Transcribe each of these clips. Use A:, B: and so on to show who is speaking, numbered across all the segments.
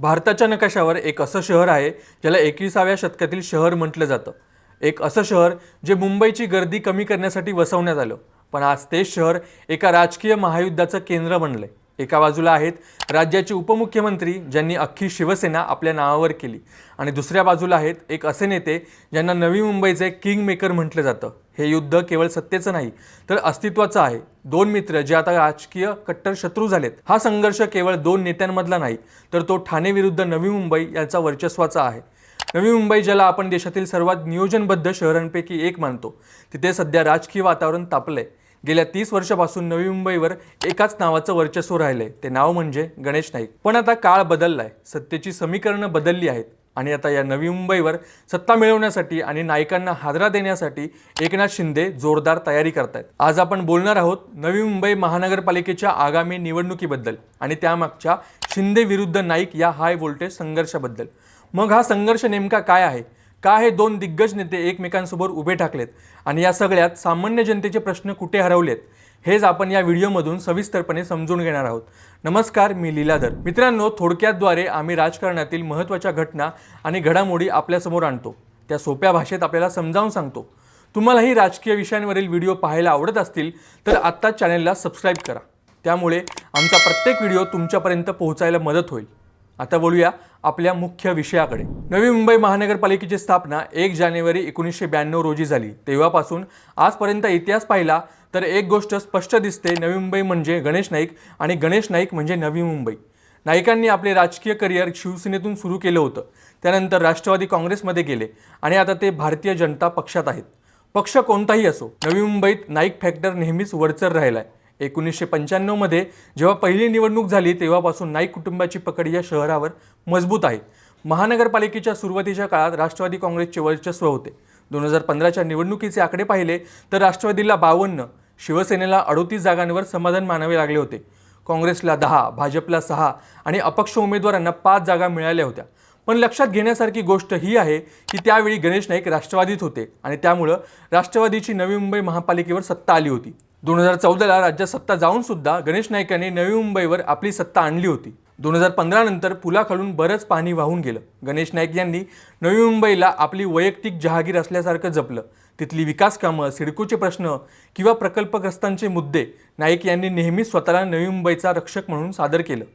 A: भारताच्या नकाशावर एक असं शहर आहे ज्याला 21व्या शतकातील शहर म्हटलं जातं। एक असं शहर जे मुंबईची गर्दी कमी करण्यासाठी वसवण्यात आलं, पण आज तेच शहर एका राजकीय महायुद्धाचं केंद्र बनलंय। एका बाजूला आहेत राज्याचे उपमुख्यमंत्री ज्यांनी अख्खी शिवसेना आपल्या नावावर केली, आणि दुसऱ्या बाजूला आहेत एक असे नेते ज्यांना नवी मुंबईचे किंग मेकर म्हटलं जातं। हे युद्ध केवळ सत्तेचं नाही तर अस्तित्वाचं आहे। दोन मित्र जे आता राजकीय कट्टर शत्रू झालेत। हा संघर्ष केवळ दोन नेत्यांमधला नाही तर तो ठाणे विरुद्ध नवी मुंबई यांचा वर्चस्वाचा आहे। नवी मुंबई ज्याला आपण देशातील सर्वात नियोजनबद्ध शहरांपैकी एक मानतो, तिथे सध्या राजकीय वातावरण तापलंय। गेल्या 30 वर्षापासून नवी मुंबईवर एकाच नावाचं वर्चस्व राहिलंय, ते नाव म्हणजे गणेश नाईक। पण आता काळ बदललाय, सत्तेची समीकरणं बदलली आहेत, आणि आता या नवी मुंबईवर सत्ता मिळवण्यासाठी आणि नायकांना हादरा देण्यासाठी एकनाथ शिंदे जोरदार तयारी करतायत। आज आपण बोलणार आहोत नवी मुंबई महानगरपालिकेच्या आगामी निवडणुकीबद्दल आणि त्यामागच्या शिंदे विरुद्ध नाईक या हाय व्होल्टेज संघर्षाबद्दल। मग हा संघर्ष नेमका काय आहे, का हे दोन दिग्गज नेते एकमेकांसमोर उभे ठाकलेत, आणि या सगळ्यात सामान्य जनतेचे प्रश्न कुठे हरवलेत, हेच आपण या व्हिडिओमधून सविस्तरपणे समजून घेणार आहोत। नमस्कार, मी लीलाधर। मित्रांनो, थोडक्याद्वारे आम्ही राजकारणातील महत्त्वाच्या घटना आणि घडामोडी आपल्यासमोर आणतो, त्या सोप्या भाषेत आपल्याला समजावून सांगतो। तुम्हालाही राजकीय विषयांवरील व्हिडिओ पाहायला आवडत असतील तर आत्ताच चॅनलला सबस्क्राईब करा, त्यामुळे आमचा प्रत्येक व्हिडिओ तुमच्यापर्यंत पोहोचायला मदत होईल। आता बोलूया आपल्या मुख्य विषयाकडे। नवी मुंबई महानगरपालिकेची स्थापना 1 जानेवारी 1992 रोजी झाली। तेव्हापासून आजपर्यंत इतिहास पाहिला तर एक गोष्ट स्पष्ट दिसते, नवी मुंबई म्हणजे गणेश नाईक आणि गणेश नाईक म्हणजे नवी मुंबई। नाईकांनी आपले राजकीय करिअर शिवसेनेतून सुरू केलं होतं, त्यानंतर राष्ट्रवादी काँग्रेसमध्ये गेले आणि आता ते भारतीय जनता पक्षात आहेत। पक्ष कोणताही असो, नवी मुंबईत नाईक फॅक्टर नेहमीच वरचढ राहिलाय। 1995 मध्ये जेव्हा पहिली निवडणूक झाली तेव्हापासून नाईक कुटुंबाची पकड या शहरावर मजबूत आहे। महानगरपालिकेच्या सुरुवातीच्या काळात राष्ट्रवादी काँग्रेसचे वर्चस्व होते। 2015च्या निवडणुकीचे आकडे पाहिले तर राष्ट्रवादीला 52, शिवसेनेला 38 जागांवर समाधान मानावे लागले होते। काँग्रेसला 10, भाजपला 6 आणि अपक्ष उमेदवारांना 5 जागा मिळाल्या होत्या। पण लक्षात घेण्यासारखी गोष्ट ही आहे की त्यावेळी गणेश नाईक राष्ट्रवादीत होते आणि त्यामुळे राष्ट्रवादीची नवी मुंबई महापालिकेवर सत्ता आली होती। 2014ला राज्यात सत्ता जाऊन सुद्धा गणेश नाईकांनी नवी मुंबईवर आपली सत्ता आणली होती। 2015 नंतर पुलाखालून बरंच पाणी वाहून गेलं। गणेश नाईक यांनी नवी मुंबईला आपली वैयक्तिक जहागीर असल्यासारखं जपलं। तिथली विकास कामं, सिडकोचे प्रश्न किंवा प्रकल्पग्रस्तांचे मुद्दे नाईक यांनी नेहमी स्वतःला नवी मुंबईचा रक्षक म्हणून सादर केलं।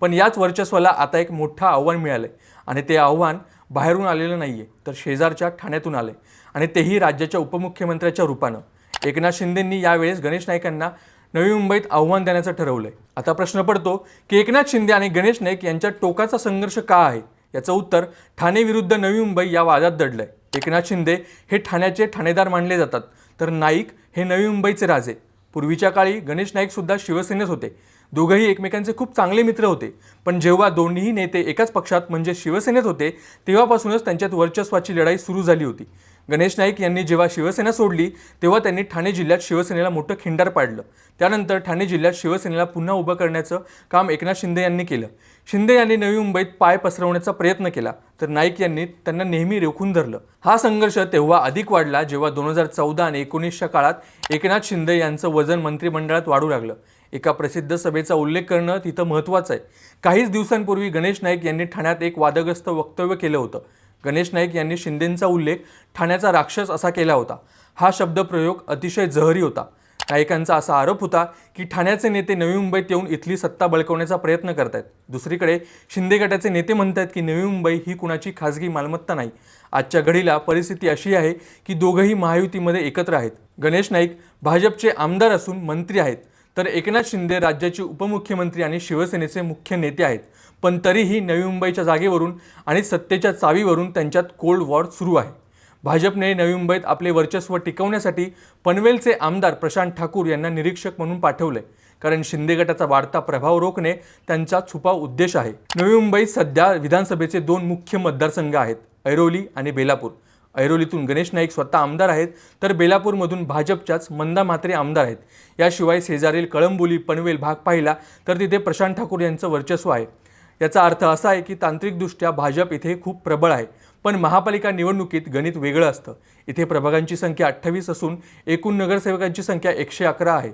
A: पण याच वर्चस्वाला आता एक मोठं आव्हान मिळालंय, आणि ते आव्हान बाहेरून आलेलं नाहीये तर शेजारच्या ठाण्यातून आलंय, आणि तेही राज्याच्या उपमुख्यमंत्र्याच्या रूपानं। एकनाथ शिंदेंनी यावेळेस गणेश नाईकांना नवी मुंबईत आव्हान देण्याचं ठरवलंय। आता प्रश्न पडतो की एकनाथ शिंदे आणि गणेश नाईक यांच्यात टोकाचा संघर्ष का आहे। याचं उत्तर ठाणे विरुद्ध नवी मुंबई या वादात दडलंय। एकनाथ शिंदे हे ठाण्याचे ठाणेदार मानले जातात, तर नाईक हे नवी मुंबईचे राजे। पूर्वीच्या काळी गणेश नाईक सुद्धा शिवसेनेत होते। दोघंही एकमेकांचे खूप चांगले मित्र होते, पण जेव्हा दोन्ही नेते एकाच पक्षात म्हणजे शिवसेनेत होते तेव्हापासूनच त्यांच्यात वर्चस्वाची लढाई सुरू झाली होती। गणेश नाईक यांनी जेव्हा शिवसेना सोडली तेव्हा त्यांनी ठाणे जिल्ह्यात शिवसेनेला मोठं खिंडार पाडलं। त्यानंतर ठाणे जिल्ह्यात शिवसेनेला पुन्हा उभं करण्याचं काम एकनाथ शिंदे यांनी केलं। शिंदे यांनी नवी मुंबईत पाय पसरवण्याचा प्रयत्न केला, तर नाईक यांनी त्यांना नेहमी रोखून धरलं। हा संघर्ष तेव्हा अधिक वाढला जेव्हा 2014 आणि 19च्या काळात एकनाथ शिंदे यांचं वजन मंत्रिमंडळात वाढू लागलं। एका प्रसिद्ध सभेचा उल्लेख करणं तिथं महत्त्वाचं आहे। काहीच दिवसांपूर्वी गणेश नाईक यांनी ठाण्यात एक वादग्रस्त वक्तव्य केलं होतं। गणेश नाईक यांनी शिंदेंचा उल्लेख ठाण्याचा राक्षस असा केला होता। हा शब्दप्रयोग अतिशय जहरी होता। नाईकांचा असा आरोप होता की ठाण्याचे नेते नवी मुंबईत येऊन इथली सत्ता बळकवण्याचा प्रयत्न करतायत। दुसरीकडे शिंदे गटाचे नेते म्हणतात की नवी मुंबई ही कुणाची खासगी मालमत्ता नाही। आजच्या घडीला परिस्थिती अशी आहे की दोघंही महायुतीमध्ये एकत्र आहेत। गणेश नाईक भाजपचे आमदार असून मंत्री आहेत, तर एकनाथ शिंदे राज्याचे उपमुख्यमंत्री आणि शिवसेनेचे मुख्य नेते आहेत। पण तरीही नवी मुंबईच्या जागेवरून आणि सत्तेच्या चावीवरून त्यांच्यात कोल्ड वॉर सुरू आहे। भाजपने नवी मुंबईत आपले वर्चस्व टिकवण्यासाठी पनवेलचे आमदार प्रशांत ठाकूर यांना निरीक्षक म्हणून पाठवले, कारण शिंदे गटाचा वाढता प्रभाव रोखणे त्यांचा छुपा उद्देश आहे। नवी मुंबईत सध्या विधानसभेचे 2 मुख्य मतदारसंघ आहेत, ऐरोली आणि बेलापूर। ऐरोलीतून गणेश नाईक स्वतः आमदार आहेत, तर बेलापूरमधून भाजपच्याच मंदा म्हात्रे आमदार आहेत। याशिवाय शेजारील कळंबोली, पनवेल भाग पाहिला तर तिथे प्रशांत ठाकूर यांचं वर्चस्व आहे। याचा अर्थ असा आहे की तांत्रिकदृष्ट्या भाजप इथे खूप प्रबळ आहे, पण महापालिका निवडणुकीत गणित वेगळं असतं। इथे प्रभागांची संख्या 28 असून एकूण नगरसेवकांची संख्या 111 आहे,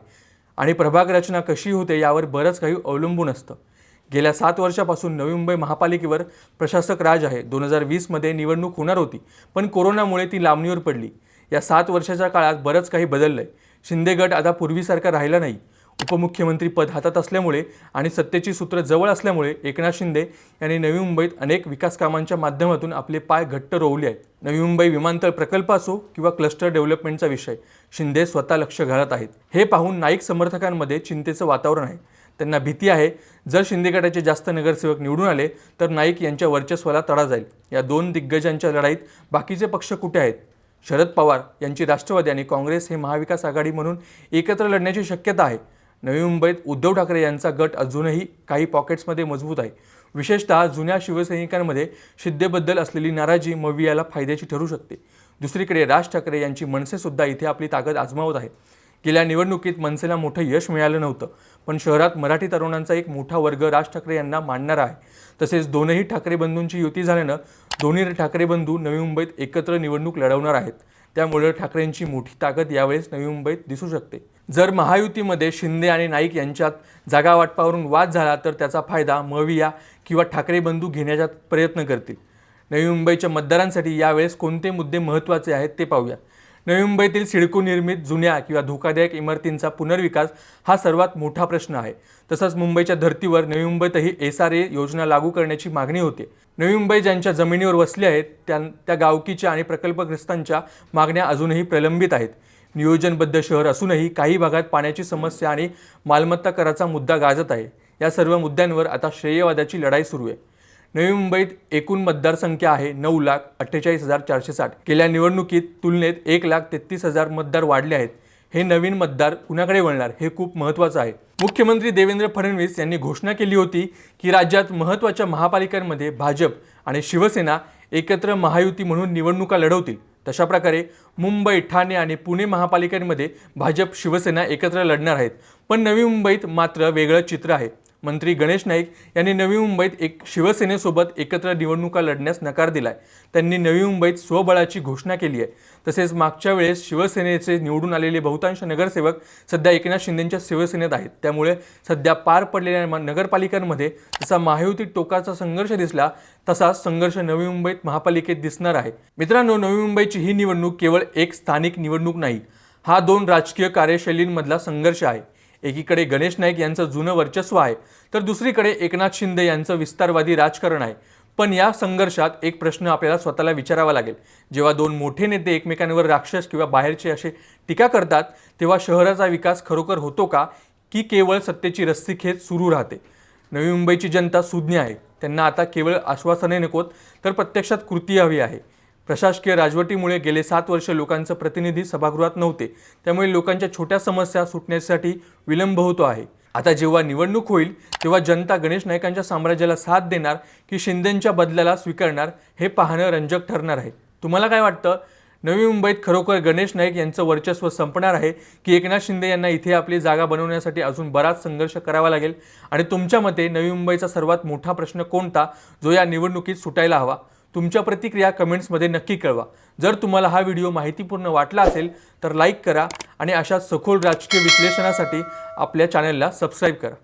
A: आणि प्रभाग रचना कशी होते यावर बरंच काही अवलंबून असतं। गेल्या 7 वर्षापासून नवी मुंबई महापालिकेवर प्रशासक राज आहे. 2020 मध्ये निवडणूक होणार होती, पण कोरोनामुळे ती लांबणीवर पडली. या 7 वर्षाच्या काळात बरंच काही बदललंय. शिंदे गट आता पूर्वीसारखा राहिला नाही. उपमुख्यमंत्री पद हातात असल्यामुळे आणि सत्तेची सूत्र जवळ असल्यामुळे एकनाथ शिंदे यांनी नवी मुंबईत अनेक विकास कामांच्या माध्यमातून आपले पाय घट्ट रोवले आहेत. नवी मुंबई विमानतळ प्रकल्प असो किंवा क्लस्टर डेव्हलपमेंटचा विषय, शिंदे स्वतः लक्ष घालत आहेत. हे पाहून नाईक समर्थकांमध्ये चिंतेचं वातावरण आहे. त्यांना भीती आहे, जर शिंदे गटाचे जास्त नगरसेवक निवडून आले तर नाईक यांच्या वर्चस्वाला तडा जाईल. या दोन दिग्गजांच्या लढाईत बाकीचे पक्ष कुठे आहेत? शरद पवार यांची राष्ट्रवादी आणि काँग्रेस हे महाविकास आघाडी म्हणून एकत्र लढण्याची शक्यता आहे. नवी मुंबईत उद्धव ठाकरे यांचा गट अजूनही काही पॉकेट्समध्ये मजबूत आहे. विशेषतः जुन्या शिवसैनिकांमध्ये शिंदेबद्दल असलेली नाराजी मवियाला फायद्याची ठरू शकते. दुसरीकडे राज ठाकरे यांची मनसे सुद्धा इथे आपली ताकद आजमावत आहे. गेल्या निवडणुकीत मनसेला मोठं यश मिळालं नव्हतं, पण शहरात मराठी तरुणांचा एक मोठा वर्ग राज ठाकरे यांना मानणारा आहे. तसेच दोनही ठाकरे बंधूंची युती झाल्यानं दोन्ही ठाकरे बंधू नवी मुंबईत एकत्र निवडणूक लढवणार आहेत. त्यामुळे ठाकरेंची मोठी ताकद यावेळेस नवी मुंबईत दिसू शकते. जर महायुतीमध्ये शिंदे आणि नाईक यांच्यात जागा वाटपावरून वाद झाला तर त्याचा फायदा मविया किंवा ठाकरे बंधू घेण्याचा प्रयत्न करतील. नवी मुंबईच्या मतदारांसाठी यावेळेस कोणते मुद्दे महत्त्वाचे आहेत ते पाहूया. नवी मुंबईतील सिडको निर्मित जुन्या किंवा धोकादायक इमारतींचा पुनर्विकास हा सर्वात मोठा प्रश्न आहे. तसंच मुंबईच्या धर्तीवर नवी मुंबईतही SRA योजना लागू करण्याची मागणी होते. नवी मुंबई ज्यांच्या जमिनीवर वसली आहेत त्या गावकीच्या आणि प्रकल्पग्रस्तांच्या मागण्या अजूनही प्रलंबित आहेत. नियोजनबद्ध शहर असूनही काही भागात पाण्याची समस्या आणि मालमत्ता कराचा मुद्दा गाजत आहे. या सर्व मुद्द्यांवर आता श्रेयवादाची लढाई सुरू आहे. नवी मुंबईत एकूण मतदारसंख्या आहे 9,48,460. गेल्या निवडणुकीत तुलनेत 1,33,000 मतदार वाढले आहेत. हे नवीन मतदार कुणाकडे वळणार हे खूप महत्त्वाचं आहे. मुख्यमंत्री देवेंद्र फडणवीस यांनी घोषणा केली होती की राज्यात महत्त्वाच्या महापालिकांमध्ये भाजप आणि शिवसेना एकत्र महायुती म्हणून निवडणुका लढवतील. तशा प्रकारे मुंबई, ठाणे आणि पुणे महापालिकांमध्ये भाजप शिवसेना एकत्र लढणार आहेत. पण नवी मुंबईत मात्र वेगळं चित्र आहे. मंत्री गणेश नाईक यांनी नवी मुंबईत शिवसेनेसोबत एकत्र निवडणुका लढण्यास नकार दिलाय. त्यांनी नवी मुंबईत स्वबळाची घोषणा केली आहे. तसेच मागच्या वेळेस शिवसेनेचे निवडून आलेले बहुतांश नगरसेवक सध्या एकनाथ शिंदेंच्या शिवसेनेत आहेत. त्यामुळे सध्या पार पडलेल्या नगरपालिकांमध्ये जसा महायुतीत टोकाचा संघर्ष दिसला तसाच संघर्ष नवी मुंबईत महापालिकेत दिसणार आहे. मित्रांनो, नवी मुंबईची ही निवडणूक केवळ एक स्थानिक निवडणूक नाही, हा दोन राजकीय कार्यशैलींमधला संघर्ष आहे. एकीकडे गणेश नाईक यांचं जुनं वर्चस्व आहे तर दुसरीकडे एकनाथ शिंदे यांचं विस्तारवादी राजकारण आहे. पण या संघर्षात एक प्रश्न आपल्याला स्वतःला विचारावा लागेल. जेव्हा दोन मोठे नेते एकमेकांवर राक्षस किंवा बाहेरचे असे टीका करतात तेव्हा शहराचा विकास खरोखर होतो का, की केवळ सत्तेची रस्सीखेच सुरू राहते? नवी मुंबईची जनता सुज्ञ आहे. त्यांना आता केवळ आश्वासने नकोत तर प्रत्यक्षात कृती हवी आहे. प्रशासकीय राजवटीमुळे गेले 7 वर्ष लोकांचं प्रतिनिधी सभागृहात नव्हते. त्यामुळे लोकांच्या छोट्या समस्या सुटण्यासाठी विलंब होतो आहे. आता जेव्हा निवडणूक होईल तेव्हा जनता गणेश नाईकांच्या साम्राज्याला साथ देणार की शिंदेंच्या बदल्याला स्वीकारणार हे पाहणं रंजक ठरणार आहे. तुम्हाला काय वाटतं? नवी मुंबईत खरोखर गणेश नाईक यांचं वर्चस्व संपणार आहे की एकनाथ शिंदे यांना इथे आपली जागा बनवण्यासाठी अजून बराच संघर्ष करावा लागेल? आणि तुमच्या मते नवी मुंबईचा सर्वात मोठा प्रश्न कोणता जो या निवडणुकीत सुटायला हवा? तुमच्या प्रतिक्रिया कमेंट्समध्ये नक्की कळवा. जर तुम्हाला हा व्हिडिओ माहितीपूर्ण वाटला असेल तर लाईक करा आणि अशा सखोल राजकीय विश्लेषणासाठी आपल्या चॅनलला सबस्क्राईब करा.